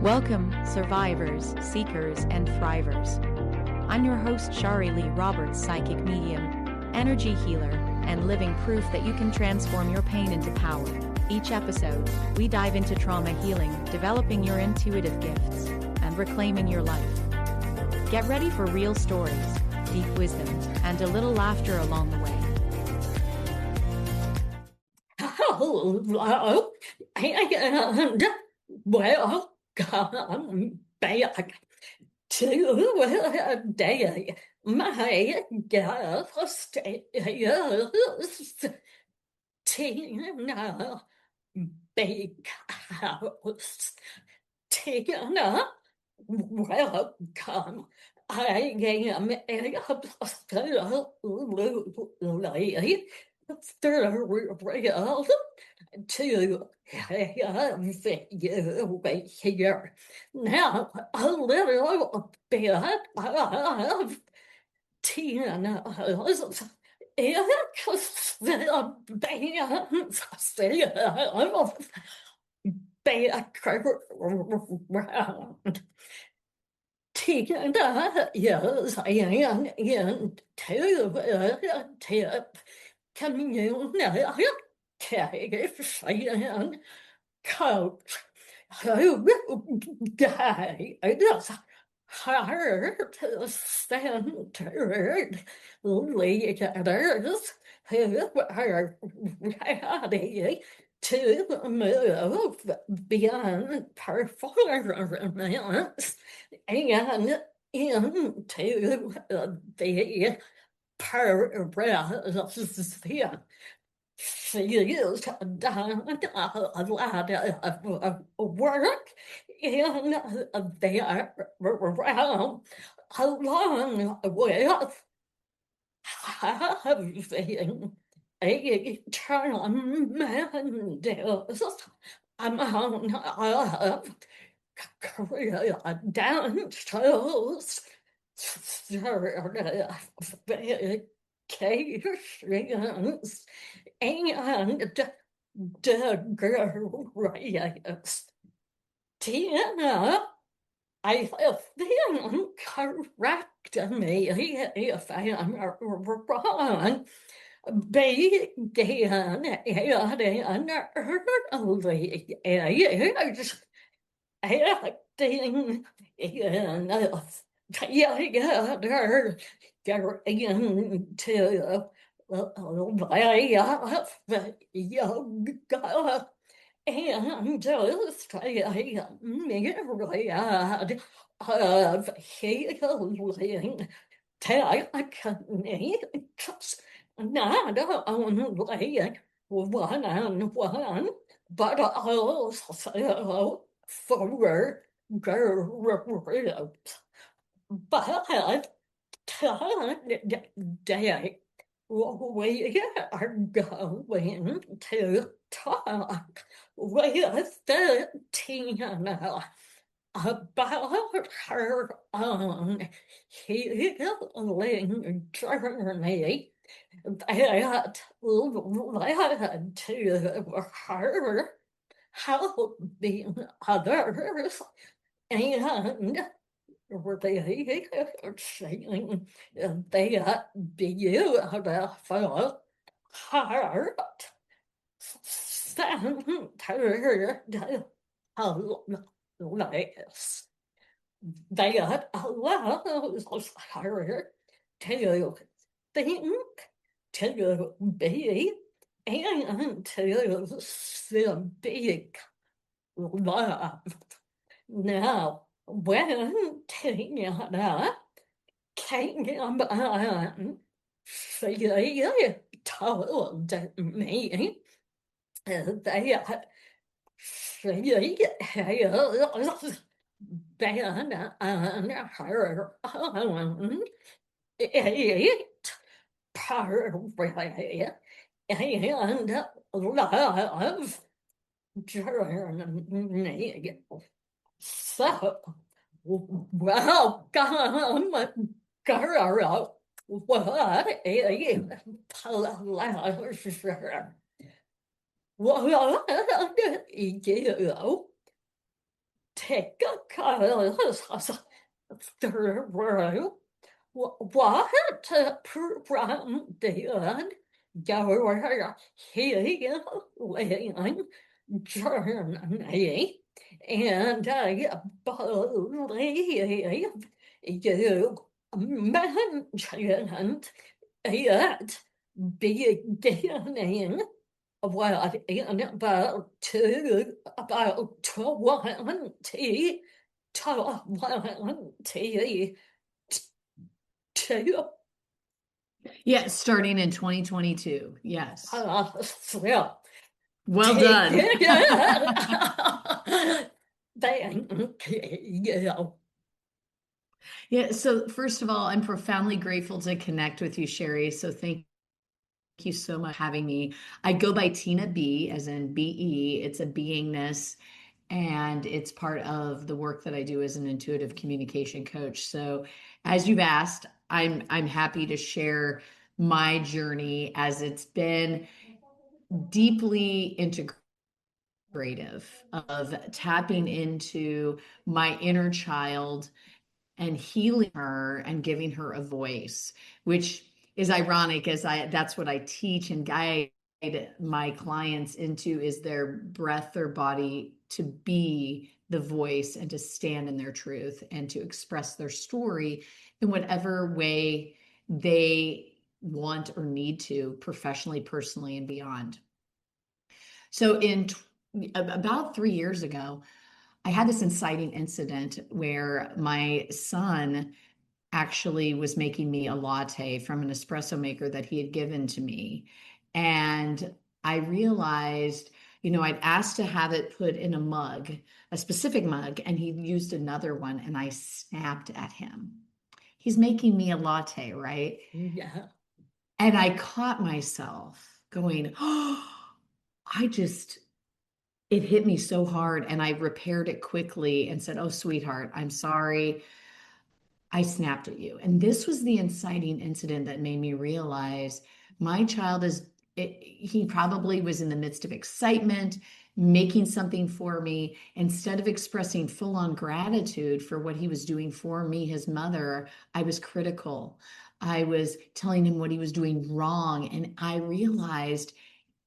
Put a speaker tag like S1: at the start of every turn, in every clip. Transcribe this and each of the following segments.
S1: Welcome, survivors, seekers, and thrivers. I'm your host, Shari Leigh Roberts, psychic medium, energy healer, and living proof that you can transform your pain into power. Each episode, we dive into trauma healing, developing your intuitive gifts, and reclaiming your life. Get ready for real stories, deep wisdom, and a little laughter along the way.
S2: Hello, and welcome back to day. My guest is Tina Bakehouse. Tina, welcome. I am absolutely thrilled to have you here. Now, a little bit of Tina's background. Tina is an intuitive communication coach who guides heart-centered leaders who are ready to move beyond performance and into the present. She's done a lot of work in their realm, along with having a tremendous amount of credentials, certifications, and degrees. Tina, I think, correct me if I am wrong, began at an early age, acting in theater, into yoga, and just a myriad of healing techniques, not only one-on-one, but also for groups. But today, we are going to talk with Tina about her own healing journey that led to her helping others and really seeing that beautiful heart-centered place that allows her to think, to be, and to speak love. Now, when Tina came on, she told me that she has been on her own 8-part and love journey. So, welcome, girl. What a pleasure. What you take a cause through what prevented your healing journey, and I believe you mentioned it beginning well in about 2022.
S3: Yeah, starting in 2022. Yes.
S2: So
S3: Well
S2: take
S3: done.
S2: it. Thank you.
S3: Yeah, so first of all, I'm profoundly grateful to connect with you, Shari. So thank you so much for having me. I go by Tina B, as in BE. It's a beingness, and it's part of the work that I do as an intuitive communication coach. So as you've asked, I'm happy to share my journey, as it's been deeply integrative of tapping into my inner child and healing her and giving her a voice, which is ironic, as that's what I teach and guide my clients into, is their breath, their body, to be the voice and to stand in their truth and to express their story in whatever way they want or need to, professionally, personally, and beyond. So about 3 years ago, I had this inciting incident where my son actually was making me a latte from an espresso maker that he had given to me. And I realized, I'd asked to have it put in a mug, a specific mug, and he used another one, and I snapped at him. He's making me a latte, right?
S2: Yeah.
S3: And I caught myself going, oh, it hit me so hard, and I repaired it quickly and said, "Oh, sweetheart, I'm sorry. I snapped at you." And this was the inciting incident that made me realize my child he probably was in the midst of excitement, making something for me. Instead of expressing full on gratitude for what he was doing for me, his mother, I was critical. I was telling him what he was doing wrong. And I realized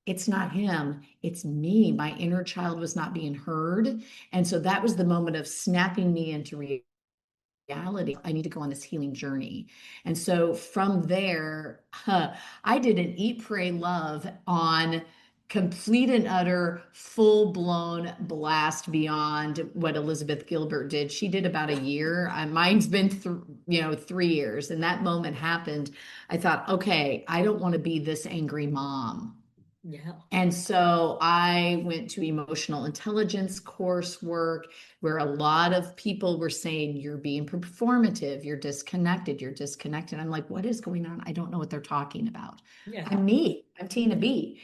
S3: it's not him, it's me. My inner child was not being heard. And so that was the moment of snapping me into reality. I need to go on this healing journey. And so from there, I did an eat, pray, love on complete and utter full-blown blast beyond what Elizabeth Gilbert did. She did about a year. Mine's been 3 years. And that moment happened. I thought, okay, I don't want to be this angry mom.
S2: Yeah.
S3: And so I went to emotional intelligence coursework, where a lot of people were saying, you're being performative, you're disconnected, you're disconnected. I'm like, what is going on? I don't know what they're talking about.
S2: Yeah.
S3: I'm me, I'm Tina B.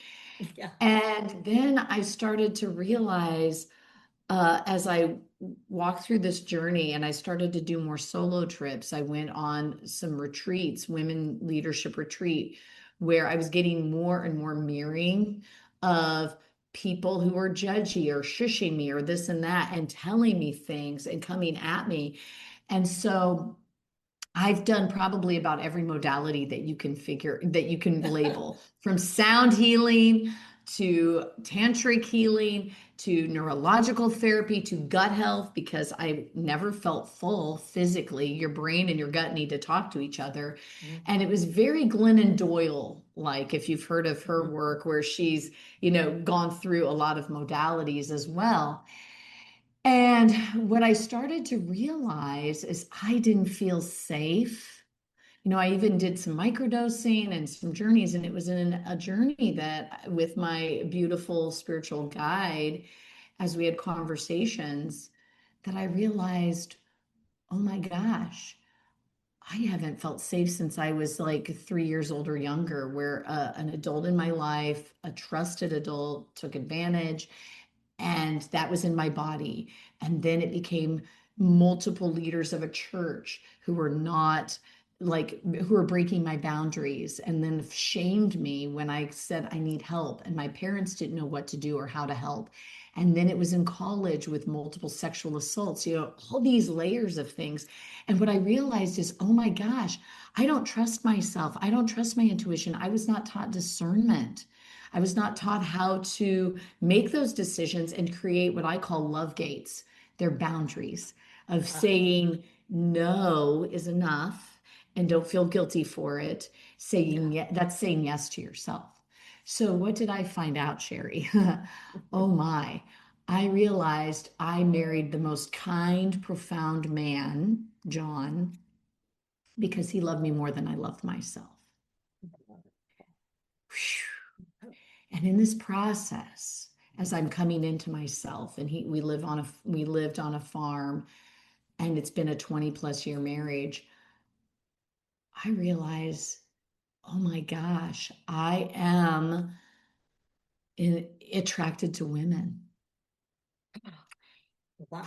S2: Yeah.
S3: And then I started to realize, as I walked through this journey and I started to do more solo trips, I went on some retreats, women leadership retreat, where I was getting more and more mirroring of people who were judgy or shushing me or this and that and telling me things and coming at me. And so I've done probably about every modality that you can label, from sound healing to tantric healing to neurological therapy to gut health, because I never felt full physically. Your brain and your gut need to talk to each other. And it was very Glennon Doyle, like, if you've heard of her work, where she's, gone through a lot of modalities as well. And what I started to realize is I didn't feel safe. I even did some microdosing and some journeys, and it was in a journey that, with my beautiful spiritual guide, as we had conversations, that I realized, oh my gosh, I haven't felt safe since I was like 3 years old or younger, where an adult in my life, a trusted adult, took advantage, and that was in my body. And then it became multiple leaders of a church who were not who were breaking my boundaries, and then shamed me when I said I need help. And my parents didn't know what to do or how to help. And then it was in college with multiple sexual assaults, all these layers of things. And what I realized is, oh my gosh, I don't trust myself. I don't trust my intuition. I was not taught discernment. I was not taught how to make those decisions and create what I call love gates. They're boundaries of saying no is enough and don't feel guilty for it. That's saying yes to yourself. So what did I find out, Shari? Oh my. I realized I married the most kind, profound man, John, because he loved me more than I loved myself. And in this process, as I'm coming into myself, and we lived on a farm, and it's been a 20 plus year marriage, I realize, oh my gosh, I am attracted to women.
S2: Wow.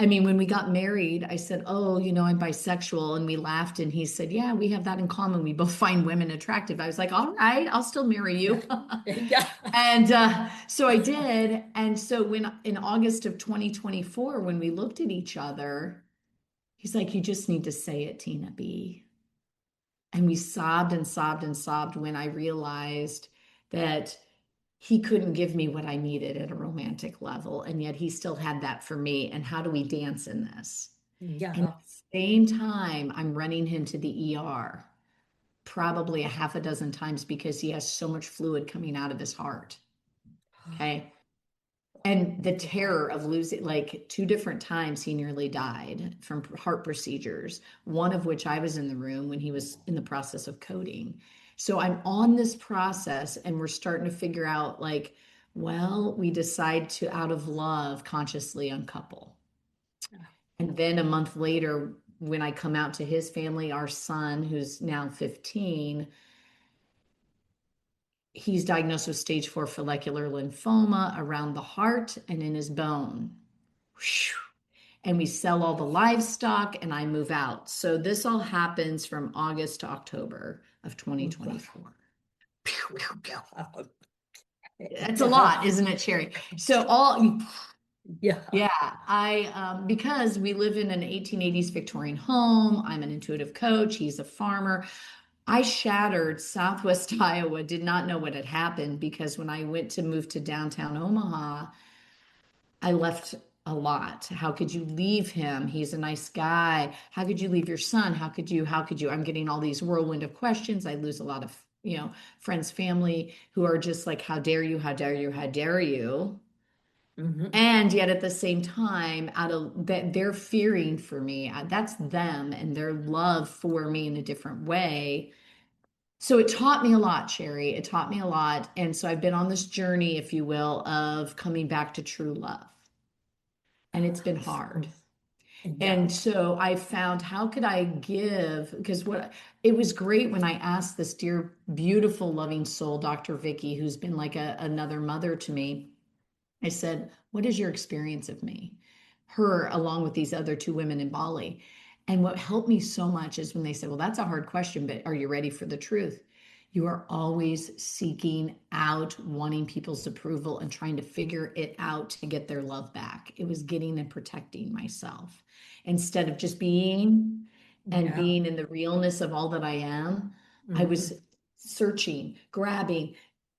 S3: I mean, when we got married, I said, oh, I'm bisexual. And we laughed. And he said, yeah, we have that in common. We both find women attractive. I was like, all right, I'll still marry you.
S2: Yeah.
S3: And so I did. And so when in August of 2024, when we looked at each other, he's like, you just need to say it, Tina B. And we sobbed and sobbed and sobbed when I realized that he couldn't give me what I needed at a romantic level. And yet he still had that for me. And how do we dance in this?
S2: Yeah.
S3: And at the same time, I'm running him to the ER probably a half a dozen times because he has so much fluid coming out of his heart. Okay. And the terror of losing, like 2 different times, he nearly died from heart procedures, one of which I was in the room when he was in the process of coding. So I'm on this process and we're starting to figure out like, well, we decide to, out of love, consciously uncouple. And then a month later, when I come out to his family, our son, who's now 15, he's diagnosed with stage 4 follicular lymphoma around the heart and in his bone. And we sell all the livestock and I move out. So this all happens from August to October of 2024. That's a lot, isn't it, Shari? So
S2: Yeah.
S3: because we live in an 1880s Victorian home, I'm an intuitive coach, he's a farmer. I shattered Southwest Iowa, did not know what had happened because when I went to move to downtown Omaha, I left a lot. How could you leave him? He's a nice guy. How could you leave your son? How could you? I'm getting all these whirlwind of questions. I lose a lot of, friends, family who are just like, how dare you? How dare you? How dare you?
S2: Mm-hmm.
S3: And yet at the same time, out of that, they're fearing for me. That's them and their love for me in a different way. So it taught me a lot, Shari. It taught me a lot. And so I've been on this journey, if you will, of coming back to true love. And it's been hard.
S2: Yeah.
S3: And so I found how could I give, because it was great when I asked this dear, beautiful, loving soul, Dr. Vicky, who's been like another mother to me. I said, what is your experience of me? Her, along with these other 2 women in Bali. And what helped me so much is when they said, well, that's a hard question, but are you ready for the truth? You are always seeking out, wanting people's approval and trying to figure it out to get their love back. It was getting and protecting myself instead of just being and being in the realness of all that I am. I was searching, grabbing,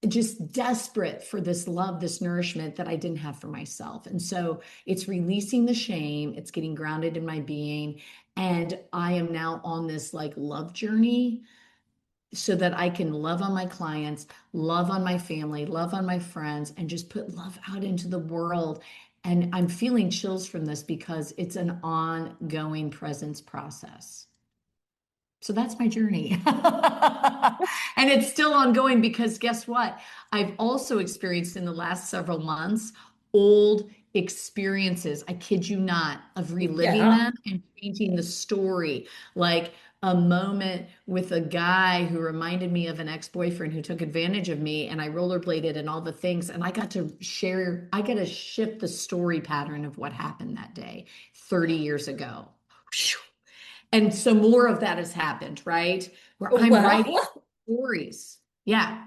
S3: just desperate for this love, this nourishment that I didn't have for myself. And so it's releasing the shame, it's getting grounded in my being. And I am now on this like love journey so that I can love on my clients, love on my family, love on my friends, and just put love out into the world. And I'm feeling chills from this because it's an ongoing presence process. So that's my journey. And it's still ongoing because guess what? I've also experienced in the last several months old experiences, I kid you not, of reliving them and changing the story. Like a moment with a guy who reminded me of an ex-boyfriend who took advantage of me, and I rollerbladed and all the things. And I got to shift the story pattern of what happened that day 30 years ago. And so more of that has happened, right? Where I'm writing stories. Yeah.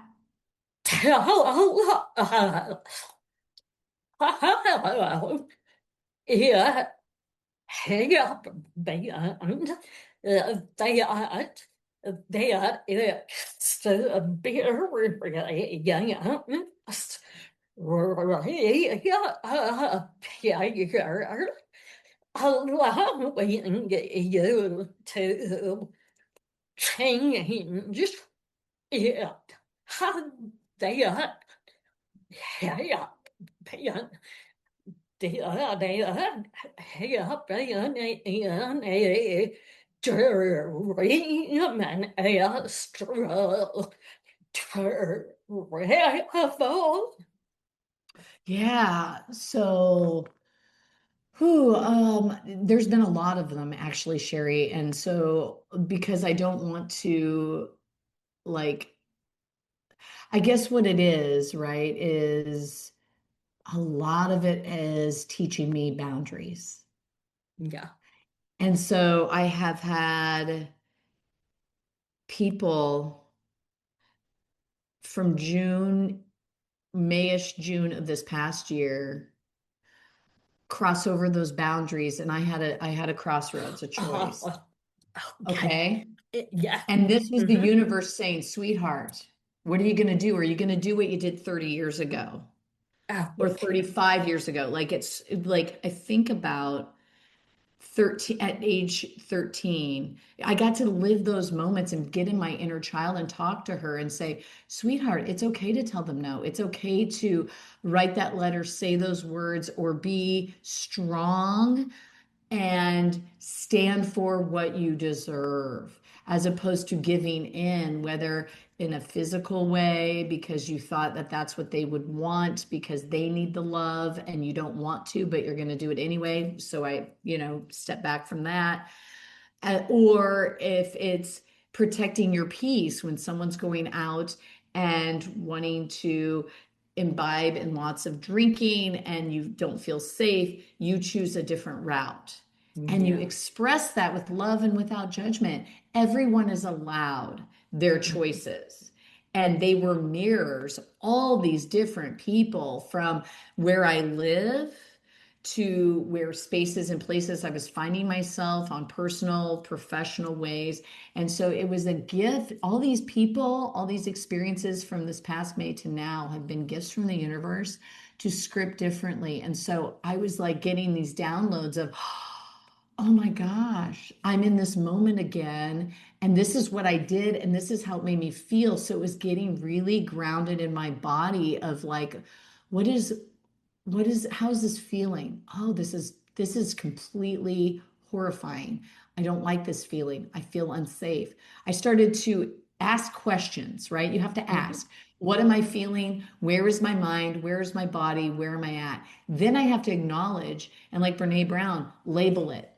S2: Hello. Yeah. Hang up, man. That it's the beer youngest player allowing you to change it. How they are, yeah,
S3: Yeah. So, there's been a lot of them actually, Sherry. And so, because I don't want to, like, I guess what it is, right, is a lot of it is teaching me boundaries.
S2: yeah.
S3: And so I have had people from June, Mayish, June of this past year cross over those boundaries, and I had a crossroads, a choice.
S2: Okay.
S3: Okay.
S2: Yeah.
S3: And this was the
S2: Mhm.
S3: universe saying, sweetheart, what are you going to do? Are you going to do what you did 30 years ago or
S2: Okay.
S3: 35 years ago? Like, it's like I think about 13, at age 13, I got to live those moments and get in my inner child and talk to her and say, sweetheart, it's okay to tell them no. It's okay to write that letter, say those words, or be strong and stand for what you deserve, as opposed to giving in, whether in a physical way because you thought that that's what they would want because they need the love and you don't want to, but you're going to do it anyway. So I, step back from that. Or if it's protecting your peace when someone's going out and wanting to imbibe in lots of drinking and you don't feel safe, you choose a different route. And you
S2: Yeah.
S3: express that with love and without judgment. Everyone is allowed their choices. And they were mirrors, all these different people from where I live to where spaces and places I was finding myself on personal, professional ways. And so it was a gift. All these people, all these experiences from this past May to now have been gifts from the universe to script differently. And so I was like getting these downloads of, oh my gosh, I'm in this moment again. And this is what I did. And this is how it made me feel. So it was getting really grounded in my body of like, what is how's this feeling? Oh, this is completely horrifying. I don't like this feeling. I feel unsafe. I started to ask questions, right? You have to
S2: Mhm.
S3: ask, what am I feeling? Where is my mind? Where is my body? Where am I at? Then I have to acknowledge, and like Brene Brown, label it.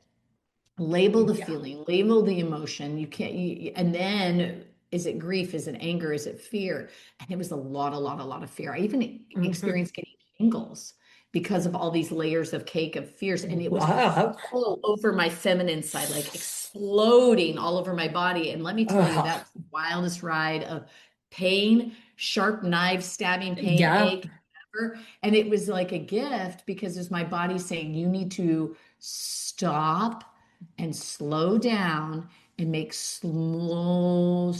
S3: Label the
S2: Yeah.
S3: feeling, label the emotion. You can't, and then is it grief? Is it anger? Is it fear? And it was a lot of fear. I even
S2: Mhm.
S3: experienced getting tingles because of all these layers of cake of fears. And it was
S2: Wow.
S3: all over my feminine side, like exploding all over my body. And let me tell you,
S2: Uh,
S3: that's the wildest ride of pain, sharp knife, stabbing pain,
S2: yeah.
S3: ache, whatever. And it was like a gift because it's my body saying, you need to stop and slow down and make slow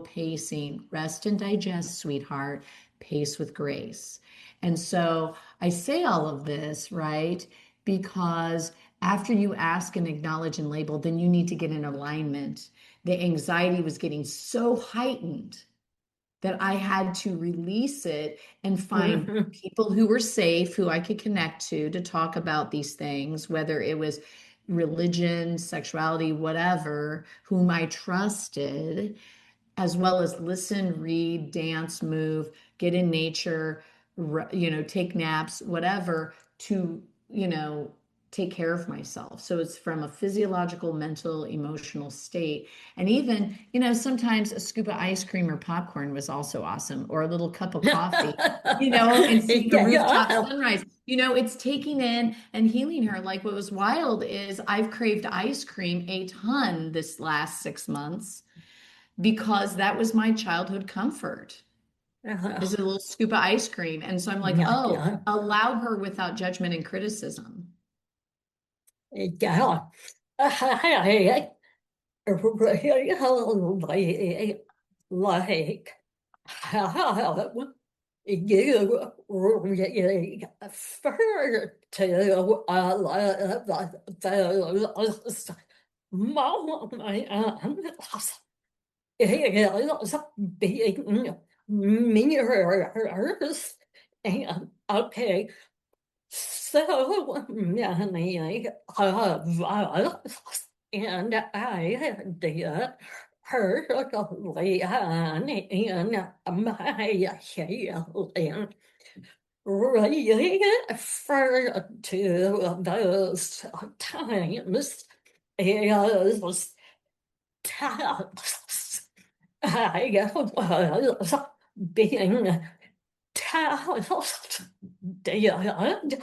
S3: pacing. Rest and digest, sweetheart. Pace with grace. And so I say all of this, right? Because after you ask and acknowledge and label, then you need to get in alignment. The anxiety was getting so heightened that I had to release it and find
S2: Mhm.
S3: people who were safe, who I could connect to talk about these things, whether it was religion, sexuality, whatever, whom I trusted, as well as listen, read, dance, move, get in nature, take naps, whatever, to, you know, take care of myself. So it's from a physiological, mental, emotional state. And even, sometimes a scoop of ice cream or popcorn was also awesome, or a little cup of coffee, and seeing a rooftop
S2: Yeah.
S3: sunrise. It's taking in and healing her. Like, what was wild is I've craved ice cream a ton this last 6 months because that was my childhood comfort. Is a little scoop of ice cream. And so I'm like,
S2: Yeah,
S3: oh,
S2: yeah.
S3: allow her without judgment and criticism.
S2: Yeah. I really like how you really refer to those moments. It is being mirrors. And okay, so many of us, and I did hurriedly in my healing really refer to those times as times I was being tossed dead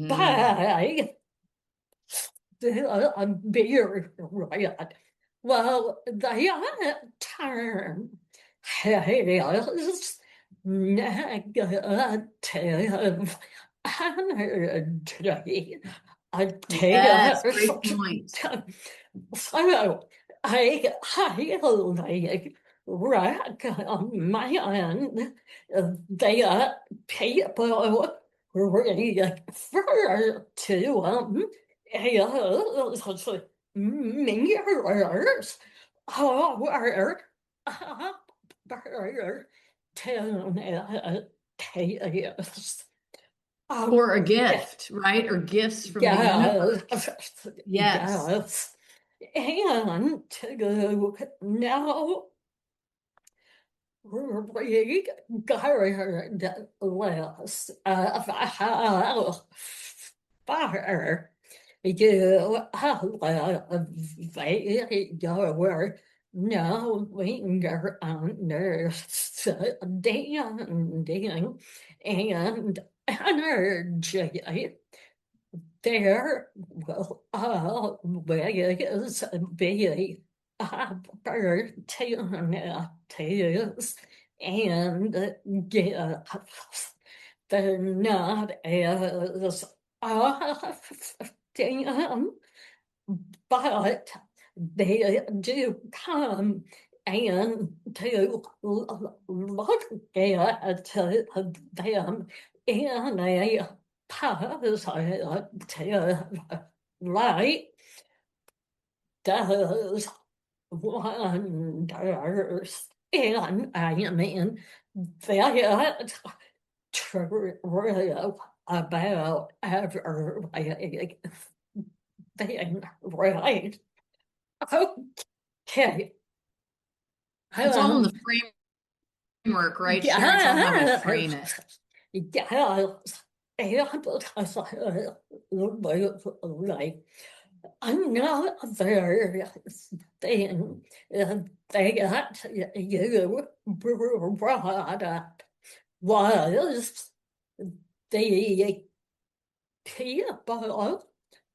S2: by a beer riot. Well, the term has negative energy.
S3: Yes, great point.
S2: So I highly recommend that people refer to mirrors or opportunities.
S3: Or a gift, right? Or gifts from the universe. Yes.
S2: Yes. And to now regardless of how far you elevate your knowing your understanding and energy, there will always be opportunities and gifts. They're not as often, but they do come, and to look at them in a positive light does wonders. And I mean, that's true about everything, right? Okay.
S3: It's all in the framework, right, Shari? It's all how we frame it.
S2: Yes. And like another thing that you brought up was the people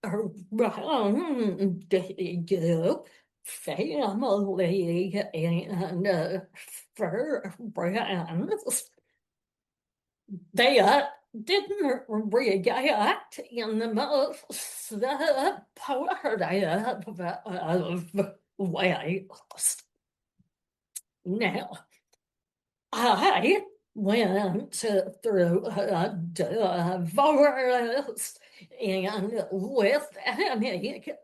S2: around you, family, and friends. They didn't react in the most supportive of ways. Now, I went through a divorce, and with any major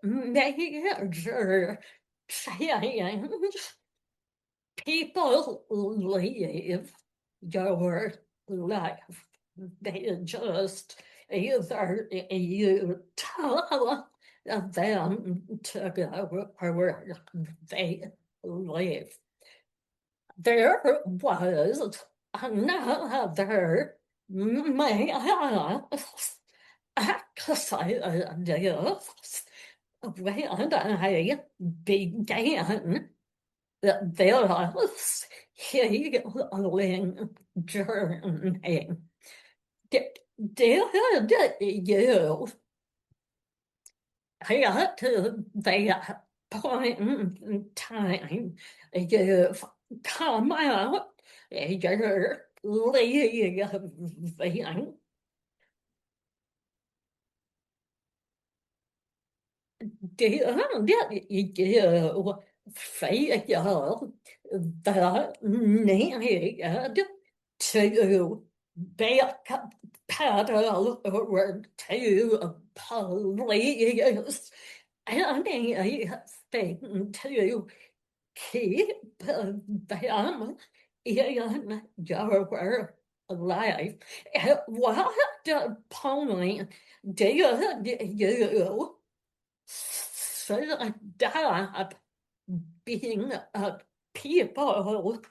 S2: change, people leave your life. They just either you tell them to go or they leave. There was another man exercise when I began this healing journey. Did you at that point in time you've come out Giờ Leigh viện chị ở biết chị phải giờ tớ nể ở đức chị bé pa tớ chị lấy anh này ấy phải chị khi bé mà yên giờ alive what the pony giờ giờ so that being a people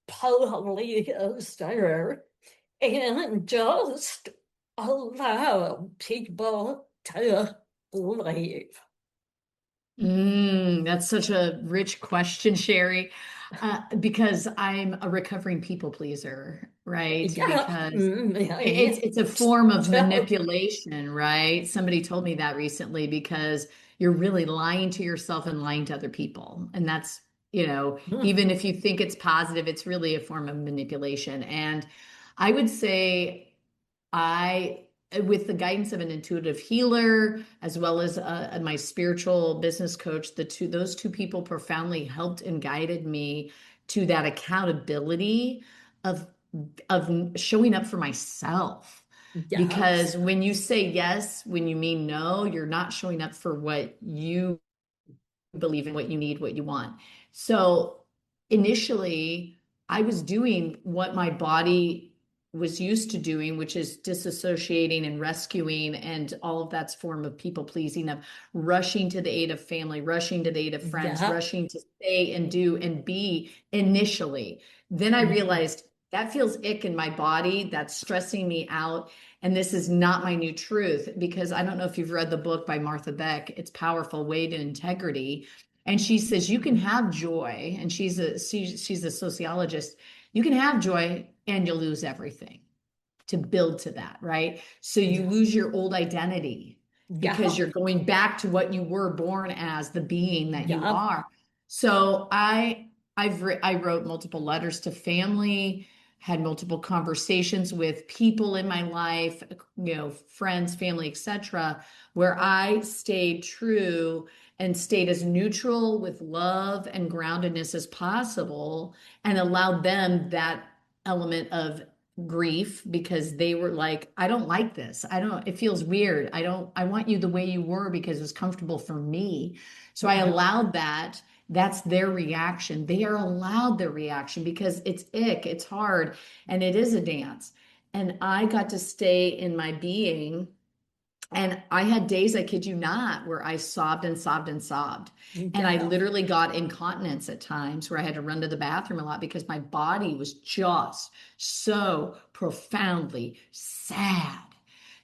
S2: polyester and just allow people to live.
S3: That's such a rich question, Sherry, because I'm a recovering people pleaser, right?
S2: Yeah,
S3: Because
S2: yeah,
S3: it's a form of
S2: so,
S3: manipulation, right? Somebody told me that recently because you're really lying to yourself and lying to other people. And that's, even if you think it's positive, it's really a form of manipulation. And I would say I, with the guidance of an intuitive healer, as well as my spiritual business coach, those two people profoundly helped and guided me to that accountability of showing up for myself.
S2: yes,
S3: Because when you say yes, when you mean no, you're not showing up for what you believe in, what you need, what you want. So initially, I was doing what my body was used to doing, which is disassociating and rescuing, and all of that's form of people pleasing, of rushing to the aid of family, rushing to the aid of friends,
S2: yeah,
S3: rushing to say and do and be initially. Then I realized that feels ick in my body. That's stressing me out. And this is not my new truth, because I don't know if you've read the book by Martha Beck. It's powerful, Weight and Integrity. And she says you can have joy, and she's a sociologist. You can have joy and you'll lose everything to build to that, right? So you
S2: yeah,
S3: lose your old identity because
S2: yeah,
S3: you're going back to what you were born as, the being that you
S2: yeah,
S3: are. So I wrote multiple letters to family, had multiple conversations with people in my life, friends, family, etc., where I stayed true and stayed as neutral with love and groundedness as possible, and allowed them that element of grief, because they were like, I don't like this. It feels weird. I want you the way you were because it's comfortable for me. So I
S2: yeah,
S3: allowed that. That's their reaction. They are allowed their reaction because it's ick, it's hard, and it is a dance. And I got to stay in my being. And I had days, I kid you not, where I sobbed and sobbed and sobbed. And I
S2: yeah,
S3: literally got incontinence at times where I had to run to the bathroom a lot because my body was just so profoundly sad.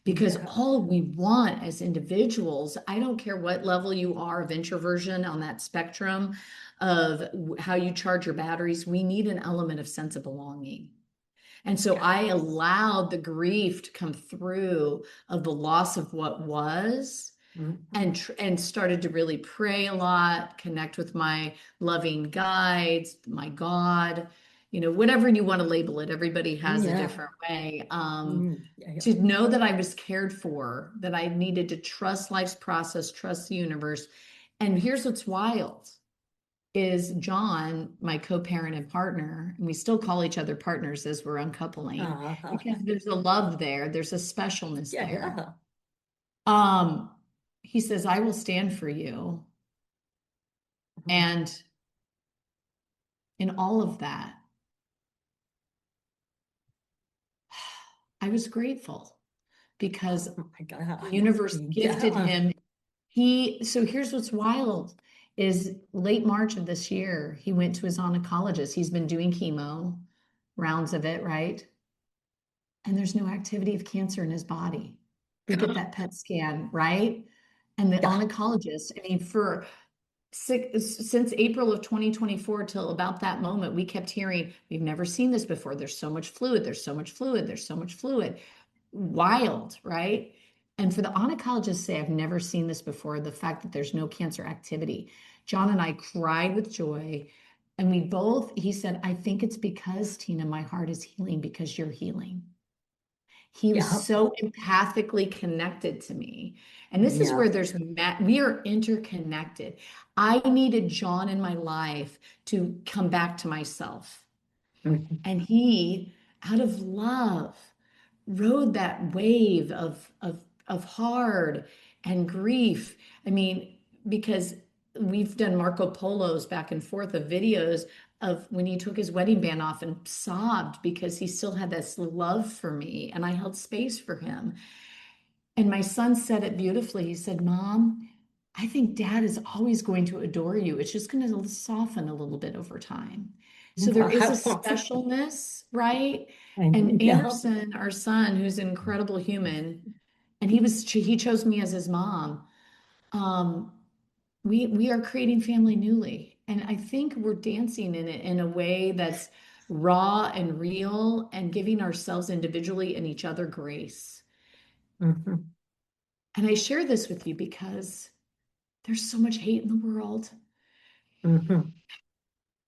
S3: Because
S2: yeah,
S3: all we want as individuals, I don't care what level you are of introversion on that spectrum of how you charge your batteries, we need an element of sense of belonging. And so I
S2: yes.
S3: allowed the grief to come through of the loss of what was,
S2: Mhm.
S3: and started to really pray a lot, connect with my loving guides, my God, whatever you want to label it. Everybody has a
S2: Yeah,
S3: different way.
S2: yeah,
S3: To know that I was cared for, that I needed to trust life's process, trust the universe. And here's what's wild is John, my co-parent and partner, and we still call each other partners as we're uncoupling, because there's a love there, there's a specialness there.
S2: yeah.
S3: Um, he says, I will stand for you. And in all of that, I was grateful because
S2: Oh my God.
S3: the universe gifted
S2: Yeah.
S3: him. So here's what's wild is late March of this year, he went to his oncologist. He's been doing chemo, rounds of it, right? And there's no activity of cancer in his body. We get that PET scan, right? And the
S2: Yeah.
S3: oncologist, I mean, since April of 2024 till about that moment, we kept hearing, we've never seen this before. There's so much fluid. There's so much fluid. There's so much fluid. Wild, right? And for the oncologist to say, I've never seen this before, the fact that there's no cancer activity. John and I cried with joy And he said, I think it's because, Tina, my heart is healing because you're healing. He was so empathically connected to me. And this is where we are interconnected. I needed John in my life to come back to myself. And he, out of love, rode that wave of hard and grief. I mean, because we've done Marco Polos back and forth of videos of when he took his wedding band off and sobbed because he still had this love for me and I held space for him. And my son said it beautifully. He said, Mom, I think Dad is always going to adore you. It's just going to soften a little bit over time. So there is a specialness, right? And Anderson, our son, who's an incredible human, and he chose me as his mom. We are creating family newly. And I think we're dancing in it in a way that's raw and real and giving ourselves individually and each other grace. And I share this with you because there's so much hate in the world. And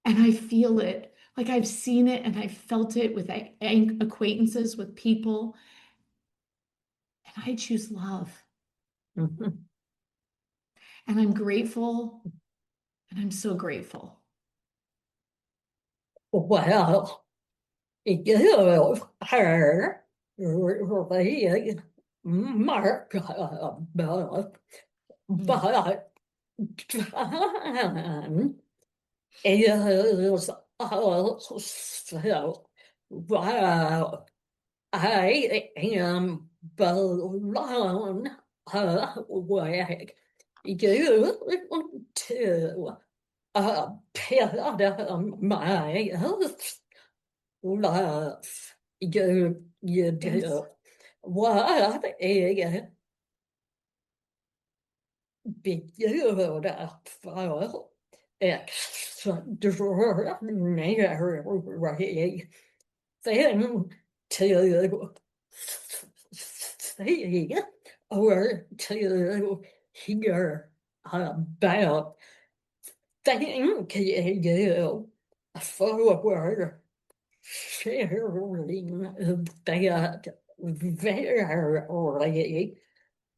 S3: I feel it. Like I've seen it and I've felt it with acquaintances, with people. And I choose love. And I'm grateful. And I'm so grateful.
S2: Well, you are really remarkable, but John is also, wow, I am blown away. You to epitomize love. You do.
S3: Yes.
S2: What is beautiful, extraordinary thing to see or to hear about. Thank you for sharing that very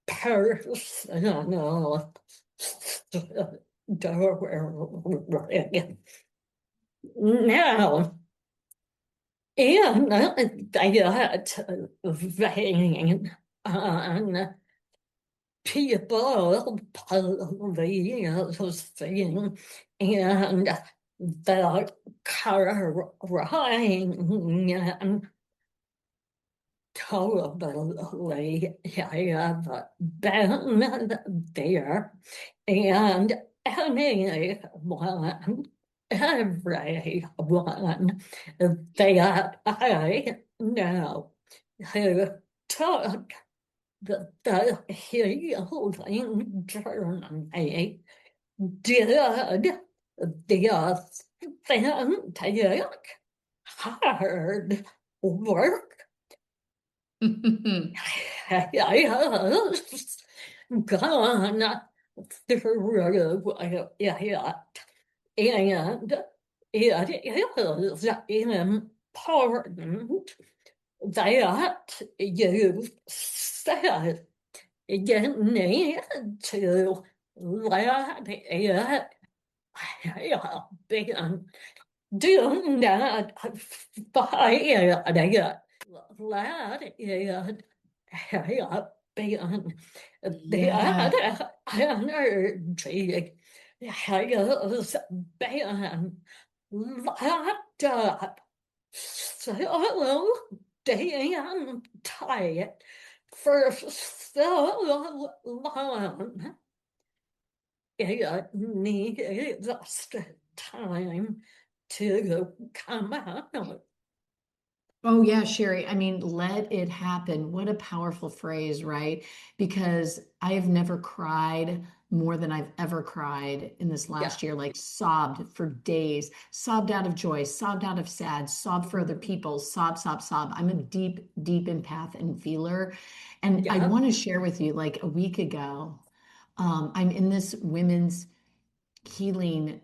S2: personal story. Now, in that vein, on people policing and the crying totally have been there, and anyone, everyone that I know who took the healing journey did the fantastic hard work. Yes, gone through it, and it is important that you said you need to let it happen. Do not fight it. Let it happen. The energy has been locked up so damn tight for so long. It needs time to come out.
S3: Oh, yeah, Shari. I mean, let it happen. What a powerful phrase, right? Because I have never cried more than I've ever cried in this last year, like sobbed for days, sobbed out of joy, sobbed out of sad, sobbed for other people, sob, sob, sob. I'm a deep, deep empath and feeler. And I want to share with you, like a week ago, I'm in this women's healing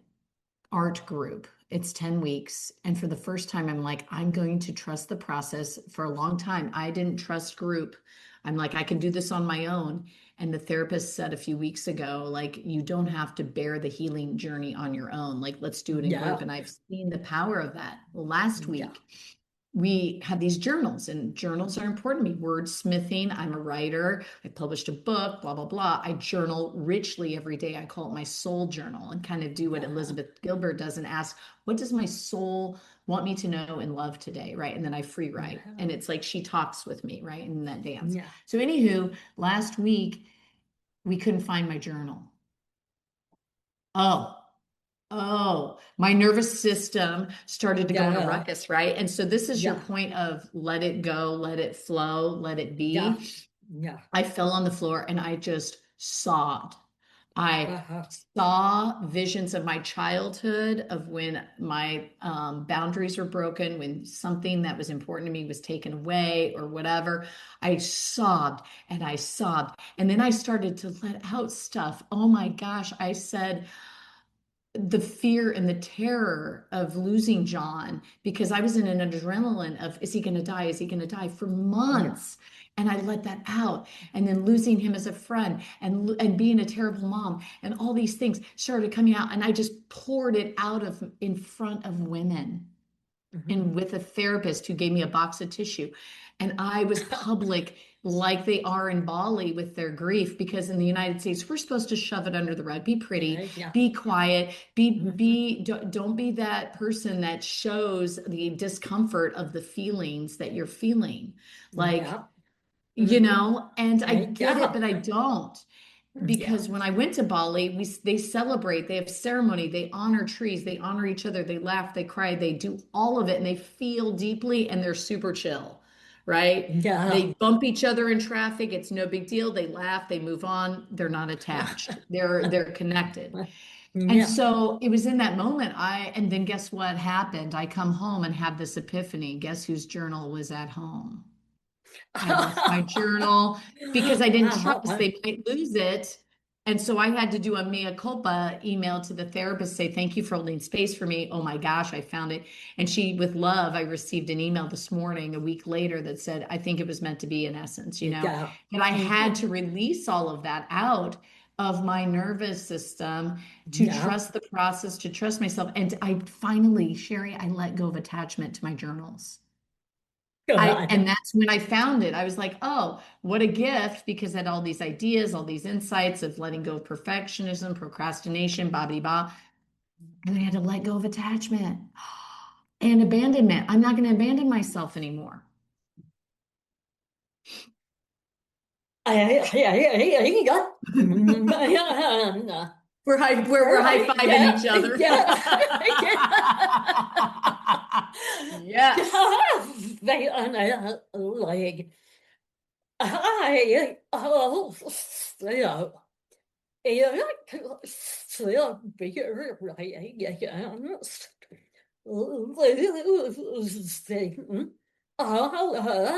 S3: art group. It's 10 weeks. And for the first time, I'm like, I'm going to trust the process. For a long time, I didn't trust group. I'm like, I can do this on my own. And the therapist said a few weeks ago, like, you don't have to bear the healing journey on your own. Like, let's do it in group.
S2: Yeah.
S3: And I've seen the power of that. Last
S2: Yeah.
S3: week, we had these journals, and journals are important to me. Wordsmithing. I'm a writer. I published a book, blah, blah, blah. I journal richly every day. I call it my soul journal, and kind of do what Elizabeth Gilbert does and ask, what does my soul want me to know and love today? Right. And then I free write. And it's like she talks with me, right? In that dance.
S2: Yeah.
S3: So, anywho, last week we couldn't find my journal. Oh, my nervous system started to go in a
S2: Yeah.
S3: ruckus, right? And so this is your
S2: Yeah.
S3: point of let it go, let it flow, let it
S2: Yeah.
S3: be.
S2: Yeah.
S3: I fell on the floor and I just sobbed. I
S2: Uh-huh.
S3: saw visions of my childhood, of when my boundaries were broken, when something that was important to me was taken away or whatever. I sobbed and I sobbed. And then I started to let out stuff. Oh my gosh. I said, the fear and the terror of losing John, because I was in an adrenaline of, is he going to die? Is he going to die for months? And I let that out. And then losing him as a friend, and being a terrible mom, and all these things started coming out. And I just poured it out of in front of women, and with a therapist who gave me a box of tissue. And I was public, like they are in Bali with their grief, because in the United States, we're supposed to shove it under the rug, be pretty,
S2: Yeah.
S3: be quiet, don't be that person that shows the discomfort of the feelings that you're feeling. Like,
S2: Yeah.
S3: you know, and I get
S2: Yeah.
S3: it, but I don't. Because when I went to Bali, they celebrate, they have ceremony, they honor trees, they honor each other, they laugh, they cry, they do all of it, and they feel deeply, and they're super chill, right?
S2: Yeah.
S3: They bump each other in traffic, it's no big deal. They laugh, they move on, they're not attached. They're connected. And
S2: Yeah.
S3: so it was in that moment, and then guess what happened? I come home and have this epiphany. Guess whose journal was at home? I left my journal because I didn't trust they might lose it. And so I had to do a mea culpa email to the therapist, say, thank you for holding space for me. Oh my gosh, I found it. And she, with love, I received an email this morning, a week later, that said, I think it was meant to be, in essence, you know.
S2: Yeah.
S3: But I had to release all of that out of my nervous system to trust the process, to trust myself. And I finally, Shari, I let go of attachment to my journals. And that's when I found it. I was like, oh, what a gift, because I had all these ideas, all these insights of letting go of perfectionism, procrastination, blah, blah, blah. And I had to let go of attachment and abandonment. I'm not going to abandon myself anymore.
S2: We're
S3: we're high-fiving each other. Yes.
S2: Like, I also losing all of my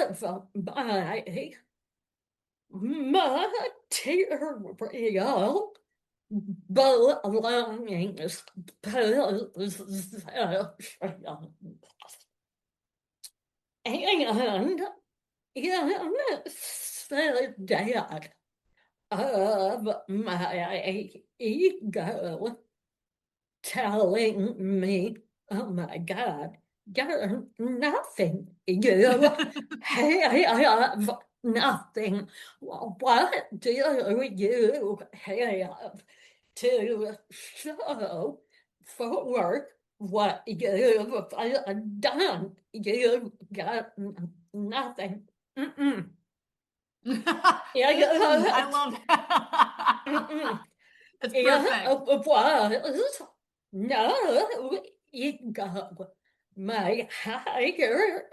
S2: material belongings, possessions, and instead of my ego telling me, oh my God, you're nothing. You have nothing. What do you have to show for what you've done? You've got nothing.
S3: I love that. That's perfect.
S2: Was no ego. My higher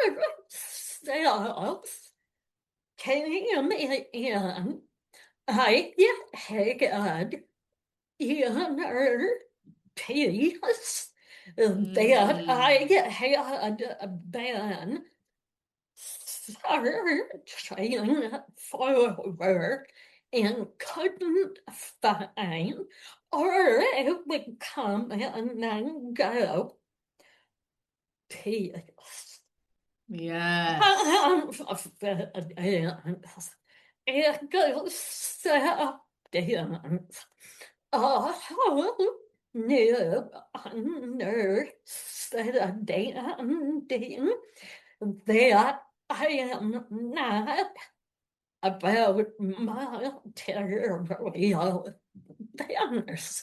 S2: self came in. I had inner peace that I had been searching for and couldn't find, or it would come and then go. peace.
S3: Yes.
S2: It goes dance. Oh, new understanding that I am not about my territorial banners.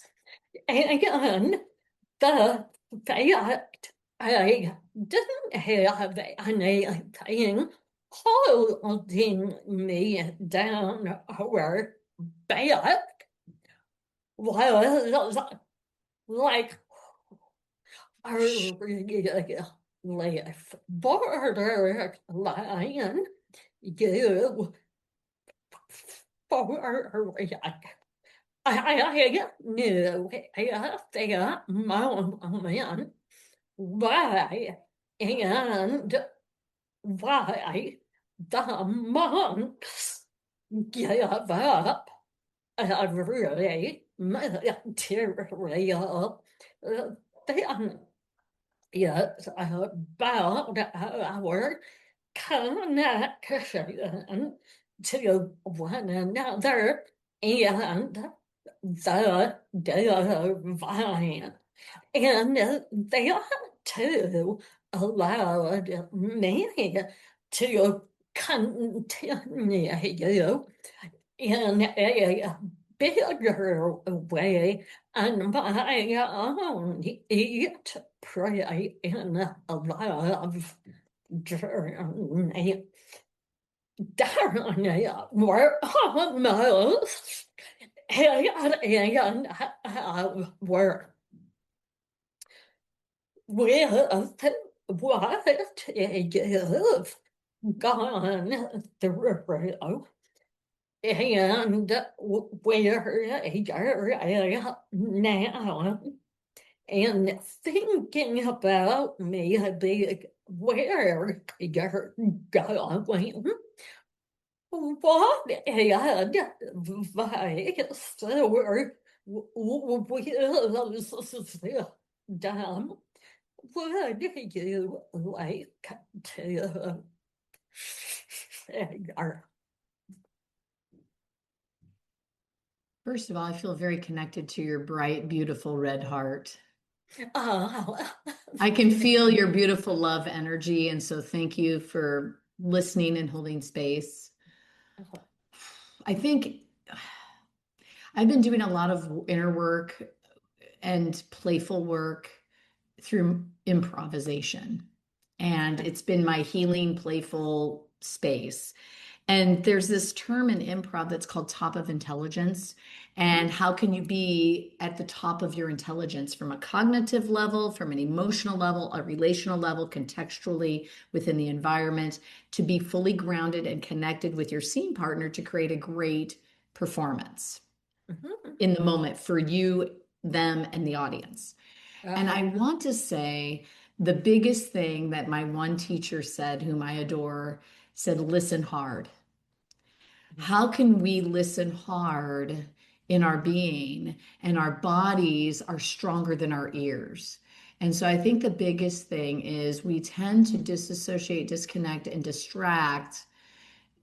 S2: And the fact I didn't have anything holding me down or back was like a life borderline. You forward. I knew at that moment why and why the monks gave up every material thing. Yes, about our connection to one another and the divine. And they too allowed me to continue in a bigger way on my own eat, pray, and love journey. Darn, we're almost and we're with what you've gone through and where you're now, and thinking about maybe where you're going. What advice or wisdom would you like to share?
S3: First of all, I feel very connected to your bright, beautiful red heart.
S2: Oh,
S3: I can feel your beautiful love energy. And so thank you for listening and holding space. I think I've been doing a lot of inner work and playful work through improvisation. And it's been my healing, playful space. And there's this term in improv that's called top of intelligence. And how can you be at the top of your intelligence from a cognitive level, from an emotional level, a relational level, contextually within the environment, to be fully grounded and connected with your scene partner to create a great performance in the moment for you, them, and the audience. And I want to say the biggest thing that my one teacher said, whom I adore, said, listen hard. How can we listen hard in our being, and our bodies are stronger than our ears? And so I think the biggest thing is we tend to disassociate, disconnect, and distract.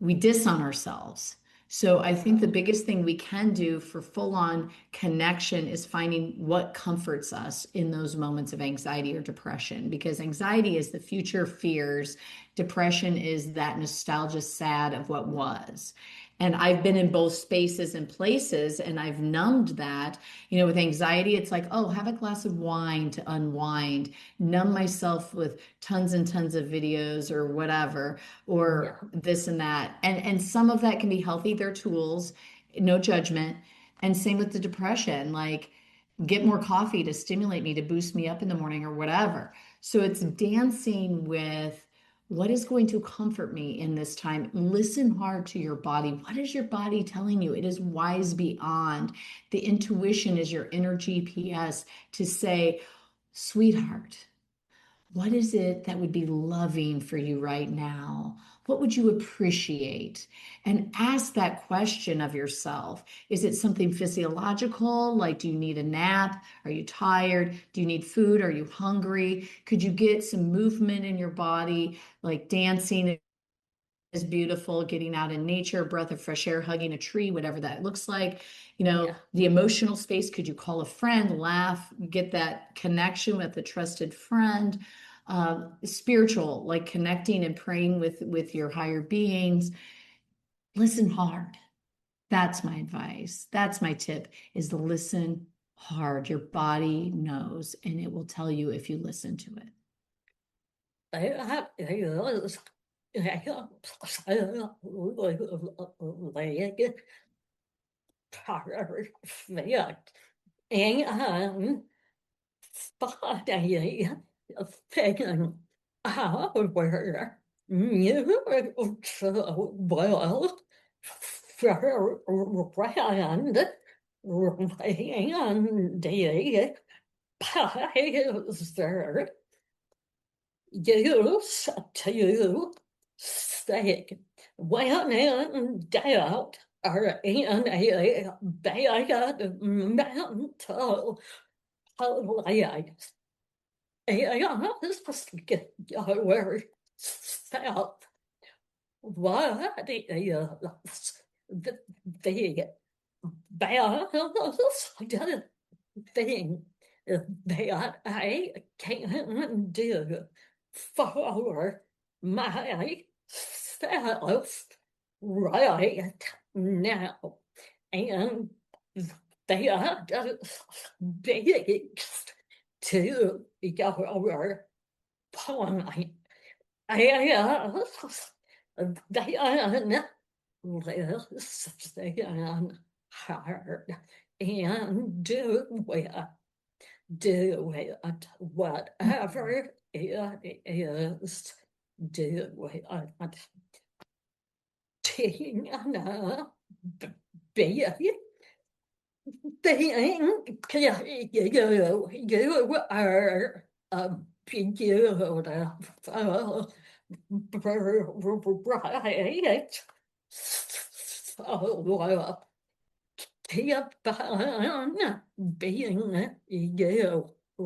S3: We diss on ourselves. So I think the biggest thing we can do for full-on connection is finding what comforts us in those moments of anxiety or depression, because anxiety is the future fears. Depression is that nostalgia sad of what was. And I've been in both spaces and places, and I've numbed that. With anxiety, it's like, oh, have a glass of wine to unwind, numb myself with tons and tons of videos or whatever, or this and that. And some of that can be healthy. They're tools, no judgment. And same with the depression, like get more coffee to stimulate me, to boost me up in the morning or whatever. So it's dancing with what is going to comfort me in this time. Listen hard to your body. What is your body telling you? It is wise beyond. The intuition is your inner GPS to say, sweetheart, what is it that would be loving for you right now? What would you appreciate? And ask that question of yourself. Is it something physiological? Like, do you need a nap? Are you tired? Do you need food? Are you hungry? Could you get some movement in your body, like dancing? Is beautiful, getting out in nature, breath of fresh air, hugging a tree, whatever that looks like.
S2: Yeah.
S3: The emotional space, could you call a friend, laugh, get that connection with a trusted friend? Spiritual, like connecting and praying with your higher beings. Listen hard. That's my advice. That's my tip, is to listen hard. Your body knows, and it will tell you if you listen to it.
S2: And spot I thinking how where you so well brand the Pfizer use to stay when in doubt are in a bad mental alliance. This must get your self. What is the bad thing that I can do for myself right now? And they are big to your point. They are listen hard and do it whatever it is, do it. Tina, baby, thing you are a beautiful bright. So keep on being you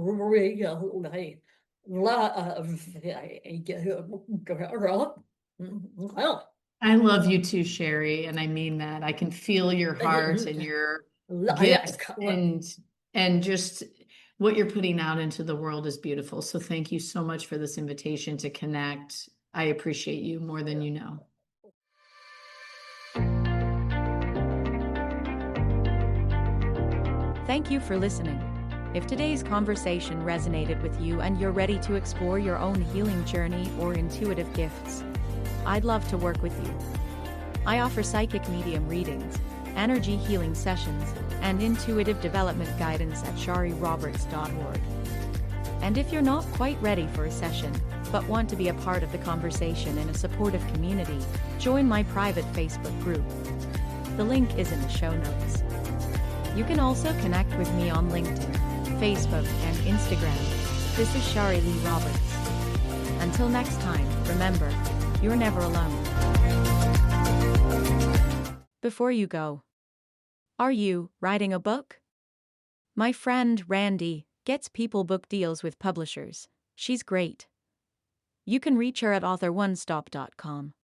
S2: really love you, girl. Well,
S3: I love you too, Shari, and I mean that. I can feel your heart and your gift, and just what you're putting out into the world is beautiful. So thank you so much for this invitation to connect. I appreciate you more than you know.
S1: Thank you for listening. If today's conversation resonated with you and you're ready to explore your own healing journey or intuitive gifts, I'd love to work with you. I offer psychic medium readings, energy healing sessions, and intuitive development guidance at shariroberts.org. And if you're not quite ready for a session, but want to be a part of the conversation in a supportive community, join my private Facebook group. The link is in the show notes. You can also connect with me on LinkedIn, Facebook, and Instagram. This is Shari Leigh Roberts. Until next time, remember, you're never alone. Before you go, are you writing a book? My friend Randy gets people book deals with publishers. She's great. You can reach her at author1stop.com.